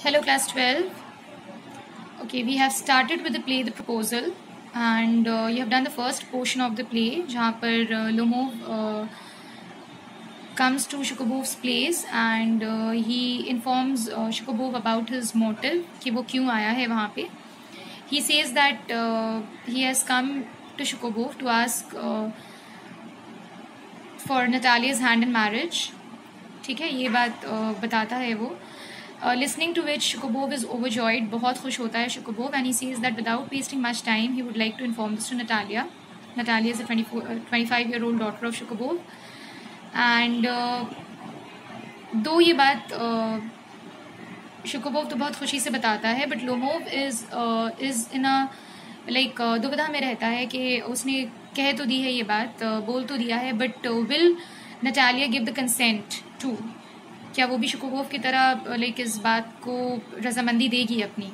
Hello class 12. Okay, we have started with the play The Proposal and you have done the first portion of the play जहाँ पर Lomov comes to Shukobov's place and he informs Shukobov about his motive कि वो क्यों आया है वहाँ पे. He says that he has come to Shukobov to ask for Natalia's hand in marriage. ठीक है, ये बात बताता है वो. Listening to which Shukobov is overjoyed, बहुत खुश होता है Shukobov, and he says that without wasting much time he would like to inform this to Natalia. Natalia is a 25-year-old daughter of Shukobov, and दो ये बात Shukobov तो बहुत खुशी से बताता है, but Lomov is in a दुविधा में रहता है कि उसने कह तो दी है ये बात, बोल तो दिया है, but will Natalia give the consent to? क्या वो भी शुकोबोव की तरह इस बात को रजामंदी देगी अपनी?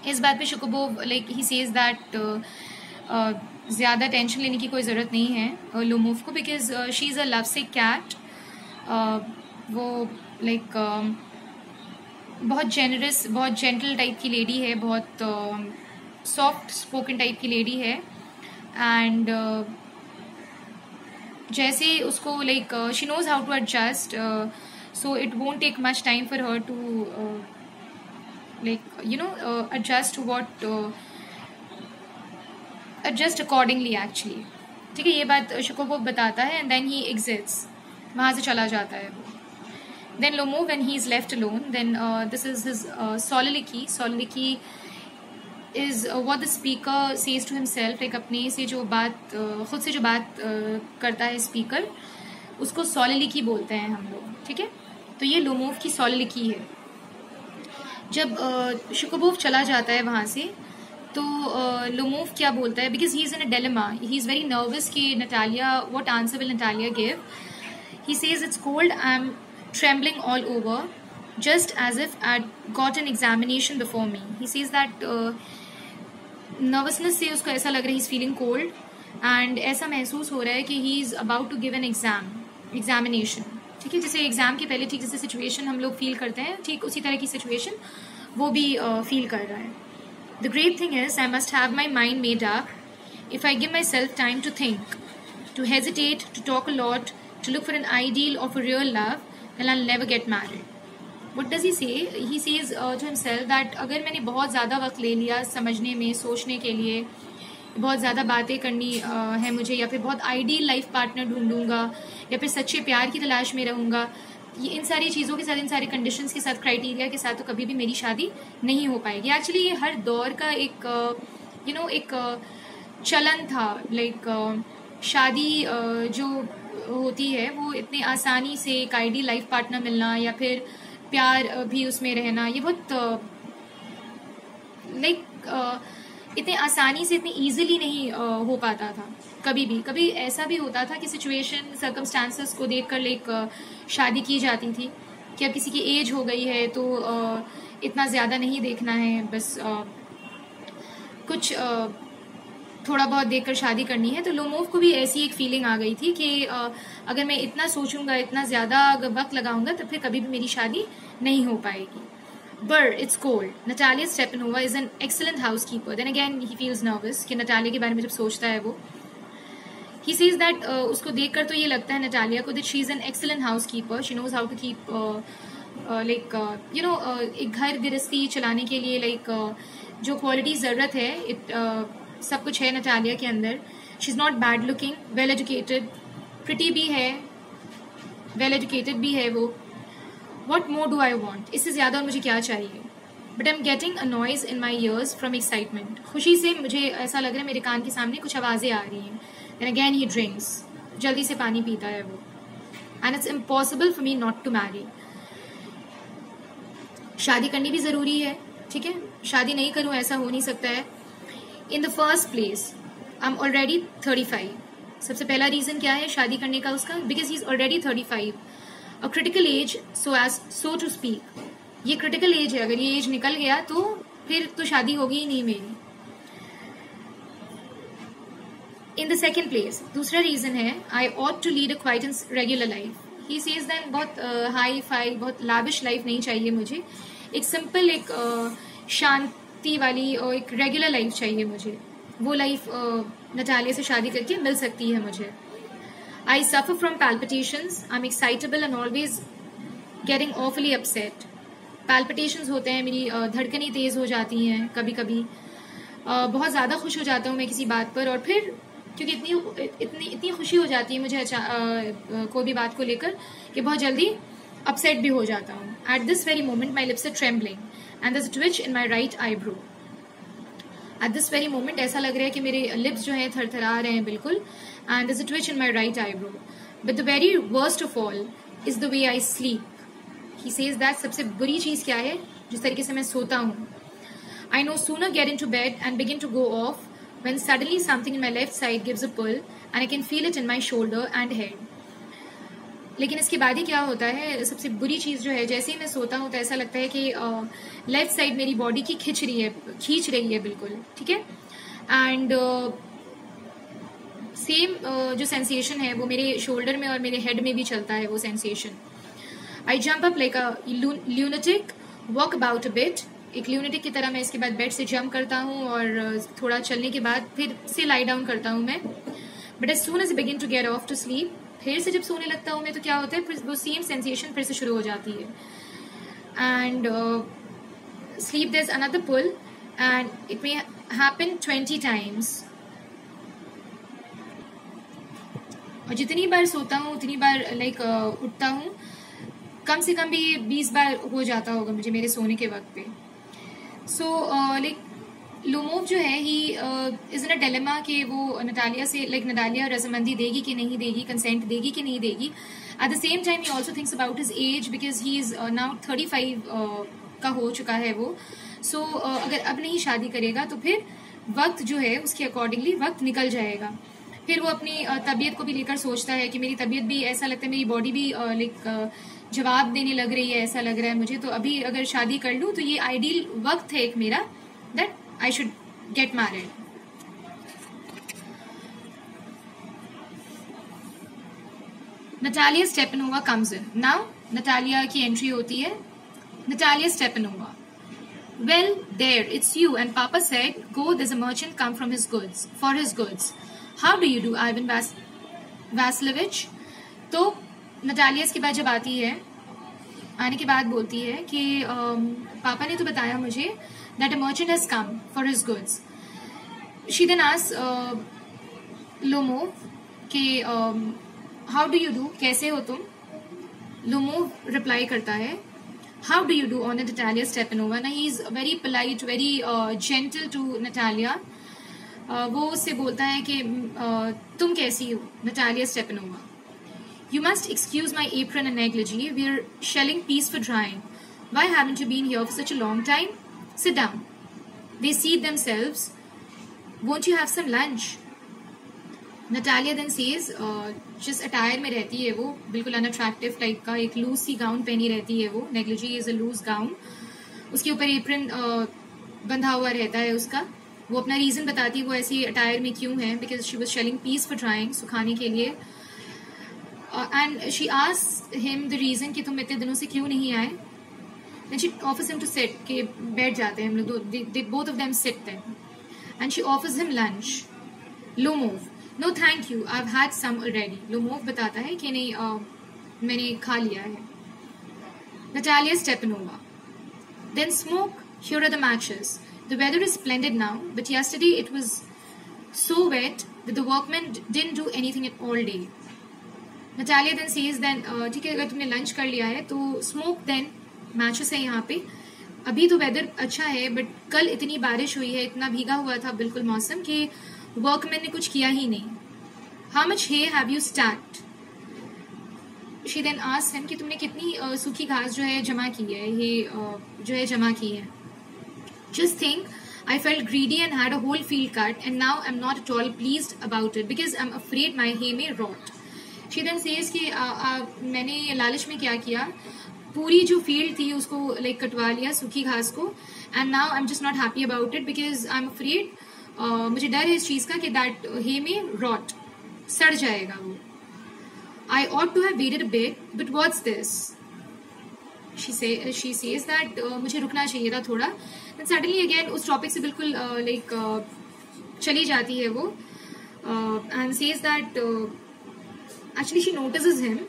इस बात पे शुकोबोव ही सेज दैट ज़्यादा टेंशन लेने की कोई ज़रूरत नहीं है लोमोव को, because she is a love sick cat. वो बहुत जेनरस, बहुत जेंटल टाइप की लेडी है, बहुत सॉफ्ट स्पोकन टाइप की लेडी है. एंड जैसे उसको she knows how to adjust, so it won't take much time for her to adjust to what adjust accordingly actually. ठीक है, ये बात शुकोबोव बताता है and then he exits, वहाँ से चला जाता है वो. Then Lomov, when he is left alone, then this is his soliloquy. Soliloquy is what the speaker says to himself, अपने से जो बात खुद से जो बात करता है स्पीकर, उसको soliloquy बोलते हैं हम लोग. ठीक है, तो ये लोमोव की soliloquy है. जब शुकोबोव चला जाता है वहाँ से, तो लोमोव क्या बोलता है, because he is in a dilemma, he is very nervous कि Natalia, what answer will Natalia give. He says it's cold, I am trembling all over, just as if I got an examination before me. He says that nervousness से उसको ऐसा लग रहा है, he is feeling cold, and ऐसा महसूस हो रहा है कि he is about to give an examination. ठीक है, जैसे एग्जाम के पहले ठीक जैसे सिचुएशन हम लोग फील करते हैं, ठीक उसी तरह की सिचुएशन वो भी फील कर रहा है. The great thing is I must have my mind made up. If I give my self time to think, to hesitate, to talk a lot, to look for an ideal of a real love, then I will never get married. What does he say? He says to himself that अगर मैंने बहुत ज़्यादा वक्त ले लिया समझने में, सोचने के लिए, बहुत ज़्यादा बातें करनी है मुझे, या फिर बहुत आइडियल लाइफ पार्टनर ढूंढूंगा, या फिर सच्चे प्यार की तलाश में रहूँगा, ये इन सारी चीज़ों के साथ, इन सारे कंडीशंस के साथ, क्राइटेरिया के साथ, तो कभी भी मेरी शादी नहीं हो पाएगी. एक्चुअली ये हर दौर का एक एक चलन था. शादी जो होती है वो इतनी आसानी से एक आइडियल लाइफ पार्टनर मिलना, या फिर प्यार भी उसमें रहना, ये बहुत इतने आसानी से, इतनी ईजिली नहीं हो पाता था. कभी भी, कभी ऐसा भी होता था कि सिचुएशन, सर्कमस्टांसेस को देखकर शादी की जाती थी कि अब किसी की एज हो गई है तो इतना ज़्यादा नहीं देखना है, बस कुछ थोड़ा बहुत देखकर शादी करनी है. तो लोमोव को भी ऐसी एक फीलिंग आ गई थी कि अगर मैं इतना सोचूंगा, इतना ज़्यादा वक्त लगाऊंगा, तो फिर कभी भी मेरी शादी नहीं हो पाएगी. But it's cold. Natalia Stepanova is an excellent housekeeper. Then again, he feels nervous कि नटालिया के बारे में जब सोचता है वो. He says that उसको देखकर तो ये लगता है नटालिया को that she is an excellent housekeeper. She knows how to keep एक घर गृहस्थी चलाने के लिए जो क्वालिटी ज़रूरत है, सब कुछ है नटालिया के अंदर. She is not bad looking, well educated, pretty भी है, well educated भी है वो. What more do I want? इससे ज़्यादा और मुझे क्या चाहिए? But I'm getting a noise in my ears from excitement. खुशी से मुझे ऐसा लग रहा है मेरे कान के सामने कुछ आवाज़ें आ रही हैं. Then again he drinks. जल्दी से पानी पीता है वो. And it's impossible for me not to marry. शादी करनी भी ज़रूरी है, ठीक है? शादी नहीं करूँ ऐसा हो नहीं सकता है. In the first place, I'm already 35. सबसे पहला रीज़न क्या है शादी करने का उसका? Because he's already 35. A critical age, so to speak. ये critical age है, अगर ये एज निकल गया तो फिर तो शादी होगी ही नहीं मेरी. In the second place, दूसरा रीजन है I ought to lead a quite regular life. He says then बहुत हाई फाई बहुत लाविश लाइफ नहीं चाहिए मुझे, एक सिंपल एक शांति वाली और एक रेगुलर लाइफ चाहिए मुझे। वो लाइफ नटालिया से शादी करके मिल सकती है मुझे। I suffer from palpitations, I am excitable and always getting awfully upset. Palpitations होते हैं, मेरी धड़कनें तेज हो जाती हैं कभी कभी, बहुत ज़्यादा खुश हो जाता हूँ मैं किसी बात पर, और फिर क्योंकि इतनी खुशी हो जाती है मुझे कोई भी बात को लेकर कि बहुत जल्दी अपसेट भी हो जाता हूँ। At this very moment my lips are trembling and there's a twitch in my right eyebrow. At this very moment ऐसा लग रहा है कि मेरे लिप्स जो हैं थरथरा रहे हैं बिल्कुल, and there's a twitch in my right eyebrow. But the very worst of all is the way I sleep. He says that सबसे बुरी चीज़ क्या है, जिस तरीके से मैं सोता हूँ। I no sooner get into bed and begin to go off when suddenly something in my left side gives a pull and I can feel it in my shoulder and head. लेकिन इसके बाद ही क्या होता है, सबसे बुरी चीज़ जो है, जैसे ही मैं सोता हूँ तो ऐसा लगता है कि लेफ्ट साइड मेरी बॉडी की खींच रही है बिल्कुल, ठीक है। एंड सेम जो सेंसेशन है वो मेरे शोल्डर में और मेरे हेड में भी चलता है वो sensation. I jump up like a lunatic, walk about a bit, एक ल्यूनेटिक की तरह मैं इसके बाद बेड से जंप करता हूँ और थोड़ा चलने के बाद फिर से लाई डाउन करता हूँ मैं। But as soon as I begin to get off to sleep, फिर से जब सोने लगता हूँ मैं तो क्या होता है, फिर वो सेम सेंसेशन फिर से शुरू हो जाती है। And sleep there is another pull and it may happen 20 times। और जितनी बार सोता हूँ उतनी बार लाइक उठता हूँ, कम से कम भी 20 बार हो जाता होगा मुझे मेरे सोने के वक्त पे। सो लाइक लोमोव जो है he is in a dilemma कि वो नटालिया से लाइक नटालिया रजामंदी देगी कि नहीं देगी, कंसेंट देगी कि नहीं देगी। At the same time he also thinks about his age because he is now 35 का हो चुका है वो। सो अगर अब नहीं शादी करेगा तो फिर वक्त जो है उसके अकॉर्डिंगली वक्त निकल जाएगा। फिर वो अपनी तबीयत को भी लेकर सोचता है कि मेरी तबीयत भी, ऐसा लगता है मेरी बॉडी भी लाइक जवाब देने लग रही है, ऐसा लग रहा है मुझे, तो अभी अगर शादी कर लूँ तो ये आइडियल वक्त है एक मेरा that I should get married. Natalia Stepanova comes in. Now Natalia की एंट्री होती है। Natalia Stepanova, well there it's you and Papa said go, there's a merchant come from his goods for his goods. How do you do Ivan Vasilovich? तो Natalia इसके बाद जब आती है, आने के बाद बोलती है कि पापा ने तो बताया मुझे that a merchant has come for his goods. She then asks Lomov कि how do you do, कैसे हो तुम? Lomov reply करता है how do you do on Natalia Stepanova. Now he is very polite, very gentle to Natalia. वो उससे बोलता है कि तुम कैसी हो Natalia Stepanova. You must excuse my apron and negligee. We're shelling peas for drying. Why haven't you been here for such a long time? Sit down. They seat themselves. Won't you have some lunch? Natalia then says, जिस attire में रहती है वो बिल्कुल unattractive type का एक loose सी gown पहनी रहती है वो, नेग्लिजी इज अ लूज गाउन, उसके ऊपर एप्रन बंधा हुआ रहता है उसका। वो अपना रीजन बताती है वो ऐसी अटायर में क्यों है, because she was shelling peas for drying, सुखाने के लिए। And she asked him the reason कि तुम इतने दिनों से क्यों नहीं आए। And she offers him to sit, कि बैठ जाते हैं हम लोग, both of them sit then, and she offers him lunch. Lomov, no thank you, I have had some already. Lomov बताता है कि नहीं मैंने खा लिया है। Natalia Stepanova, then smoke, here are the matches. The weather is splendid now, but yesterday it was so wet that the workmen didn't do anything at all day. Natalia then says, then ठीक है, अगर तुमने lunch कर लिया है तो smoke, then matches है यहाँ पे। अभी तो वेदर अच्छा है, बट कल इतनी बारिश हुई है, इतना भीगा हुआ था बिल्कुल मौसम कि वर्कमैन ने कुछ किया ही नहीं। How much hay have you stacked? She then asked him कि तुमने कितनी सूखी घास जो है जमा की है, ये जो है जमा की है। Just think, I felt greedy and had a whole field cut, and now I'm not at all pleased about it because I'm afraid my hay may rot. She then says कि मैंने लालच में क्या किया, पूरी जो फील्ड थी उसको लाइक कटवा लिया सूखी घास को, and now I'm just not happy about it because I'm afraid, मुझे डर है इस चीज़ का कि that hay may rot, सड़ जाएगा वो। I ought to have waited a bit, but what's this? She says that मुझे रुकना चाहिए था थोड़ा. Then suddenly again उस टॉपिक से बिल्कुल चली जाती है वो, and says that actually she notices him.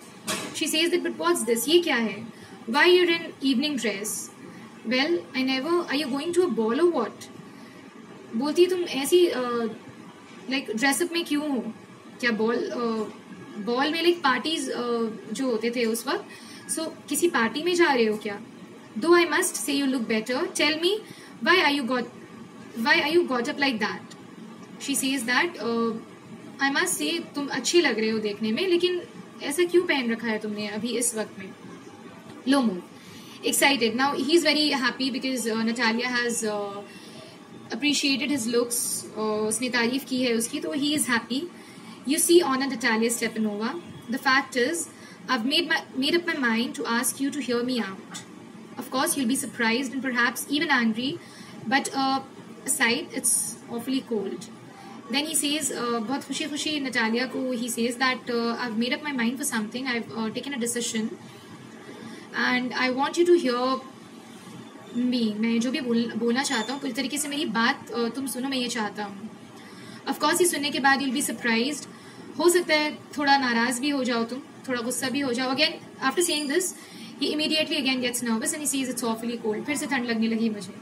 She says that but what's this? ये क्या है? Why you're in evening dress? Well, I never. Are you going to a ball or what? बोलती तुम ऐसी ड्रेसअप में क्यों हो? क्या बॉल में पार्टीज जो होते थे उस वक्त, सो किसी पार्टी में जा रहे हो क्या? Though I must say you look better, tell me why are you got up like that? She says that I must say तुम अच्छी लग रहे हो देखने में, लेकिन ऐसा क्यों पहन रखा है तुमने अभी इस वक्त में? लो move. Excited. Now he's very happy because Natalia has appreciated his looks. उसने तारीफ की है उसकी, तो he is happy. You see, Honor Natalia Stepanova, the fact is, I've made up my mind to ask you to hear me out. Of course, you'll be surprised and perhaps even angry, but aside, it's awfully cold. Then he says, बहुत खुशी Natalia को he says that I've made up my mind for something. I've taken a decision. And I want you to hear me. मैं जो भी बोलना चाहता हूँ पूरी तरीके से मेरी बात तुम सुनो, मैं ये चाहता हूँ. Of course ये सुनने के बाद you'll be surprised. हो सकता है थोड़ा नाराज भी हो जाओ तुम, थोड़ा गुस्सा भी हो जाओ. Again, after saying this, he immediately again gets nervous and he says it's awfully cold. फिर से ठंड लगने लगी मुझे.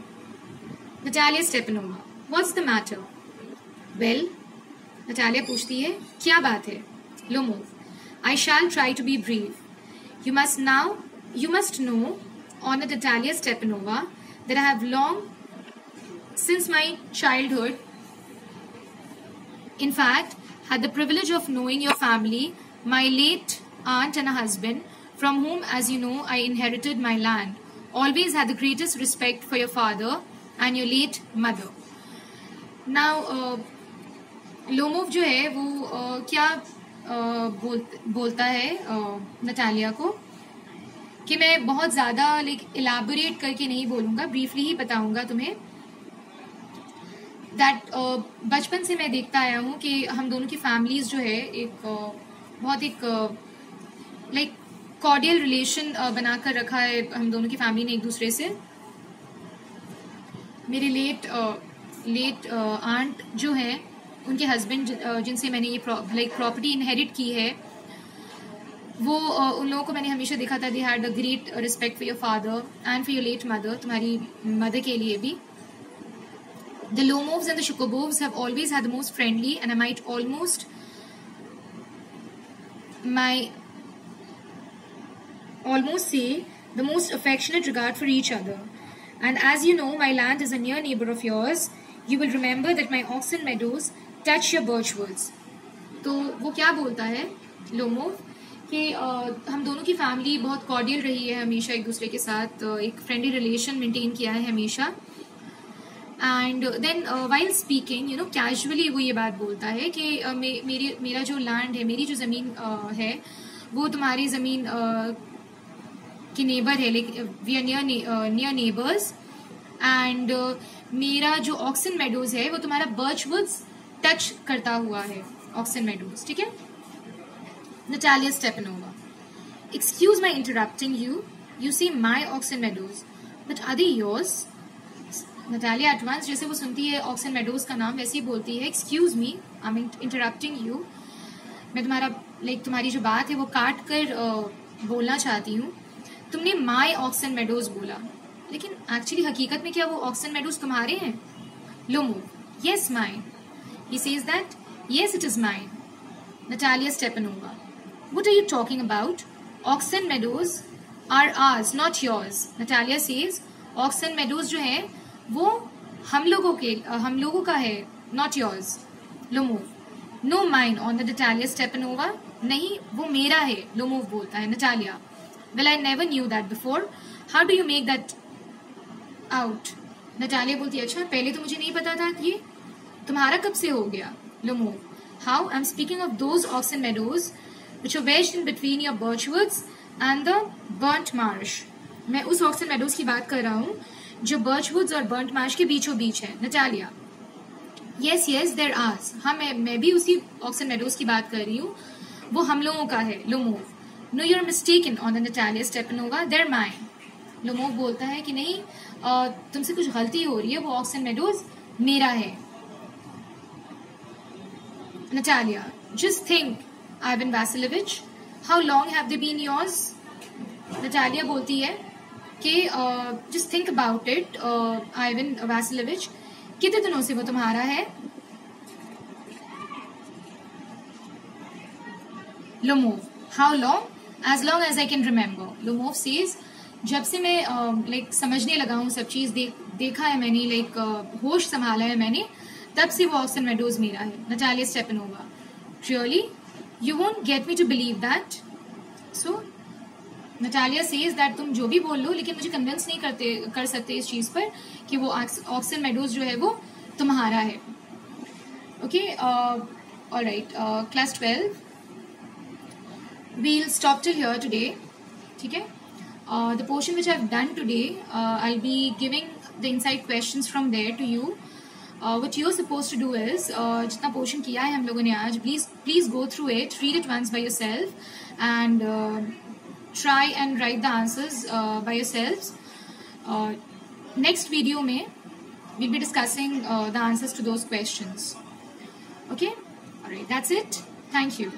Natalia Stepanova, what's the matter? Well, Natalia पूछती है क्या बात है? Low move. I shall try to be brief. You must know, Honor Natalia Stepanova, that I have long, since my childhood, in fact, had the privilege of knowing your family, my late aunt and a husband, from whom, as you know, I inherited my land. Always had the greatest respect for your father and your late mother. Now, Lomov जो है वो क्या बोलता है Natalia को कि मैं बहुत ज़्यादा इलाबोरेट करके नहीं बोलूँगा, ब्रीफली ही बताऊँगा तुम्हें. दैट बचपन से मैं देखता आया हूँ कि हम दोनों की फैमिलीज़ जो है बहुत कॉर्डियल रिलेशन बनाकर रखा है हम दोनों की फैमिली ने एक दूसरे से. मेरे लेट आंट जो हैं उनके हस्बैंड जिनसे मैंने ये प्रॉपर्टी इनहेरिट की है, वो उन लोगों को मैंने हमेशा देखा था. They had a great respect for your father and for your late mother, तुम्हारी मदर के लिए भी. The Lomovs and the Chubukovs have always had the most friendly and I might almost say the most affectionate regard for each other. And as you know, my land is a near neighbor of yours. You will remember that my oxen meadows touch your birchwoods. तो वो क्या बोलता है Lomov कि हम दोनों की family बहुत कॉर्डियल रही है हमेशा एक दूसरे के साथ, एक फ्रेंडली रिलेशन मेंटेन किया है हमेशा. And then while speaking you know casually वो ये बात बोलता है कि मेरा जो लैंड है, मेरी जो ज़मीन है वो तुम्हारी ज़मीन की नेबर है, we are near neighbours. And मेरा जो ऑक्सन मेडोज है वो तुम्हारा बर्चवुड्स टच करता हुआ है, ऑक्सन मेडोज. ठीक है. Natalia Stepanova, excuse my interrupting you. You say my oxen meadows, but are they yours? Natalia at once, जैसे वो सुनती है ऑक्सन मेडोज का नाम वैसे ही बोलती है excuse me, I'm interrupting you. मैं तुम्हारी जो बात है वो काट कर बोलना चाहती हूँ. तुमने my oxen meadows बोला, लेकिन एक्चुअली हकीकत में क्या वो ऑक्सन मेडोज तुम्हारे हैं? लोमो, yes mine. He says that yes it is mine. Natalia Stepanova, what are you talking about? Oxen meadows are ours, not yours. Natalia says, Oxen meadows जो है वो हम लोगों का है, not yours. Lomov, no mine on the Natalia Stepanova. नहीं, वो मेरा है. Lomov बोलता है. Natalia, well I never knew that before. How do you make that out? Natalia बोलती है अच्छा पहले तो मुझे नहीं पता था ये तुम्हारा कब से हो गया. Lomov, how? I'm speaking of those oxen meadows which are wedged in between your birchwoods and the burnt marsh. मैं उस ऑक्सन मेडोज की बात कर रहा हूँ जो बर्चवुड्स और बर्nt मार्श के बीचों बीच है. Natalia, yes yes there are. हाँ मैं भी उसी ऑक्सन मेडोज की बात कर रही हूँ. वो हम लोगों का है, Lomov. No you are mistaken on the Natalia Stepanova, there mine. Lomov बोलता है कि नहीं, तुमसे कुछ गलती हो रही है, वो ऑक्सन मेडोज मेरा है. Natalia, just think Ivan Vassilevitch, how long have they been yours. Natalia बोलती है कि just think about it Ivan Vassilevitch, कितने दिनों से वो तुम्हारा है. Lomov, how long, as long as I can remember. Lomov says, जब से मैं लाइक समझने लगा हूँ सब चीज, देखा है मैंने, लाइक होश संभाला है मैंने, तब से वो ऑक्सन मेडोज मेरा है. Natalia Stepanova, really you won't get me to believe that. So Natalia says that तुम जो भी बोल लो, लेकिन मुझे कन्विंस नहीं कर सकते इस चीज पर कि वो ऑक्सन मेडोज जो है वो तुम्हारा है. Okay, alright, class 12 we'll stop till here today. ठीक है, the portion which I've done today, I'll be giving the inside questions from there to you. What you're supposed to do is, जितना portion किया है हम लोगों ने आज, please go through it, read it once by yourself, and try and write the answers by yourselves. Next video में we'll be discussing the answers to those questions. Okay, alright, that's it. Thank you.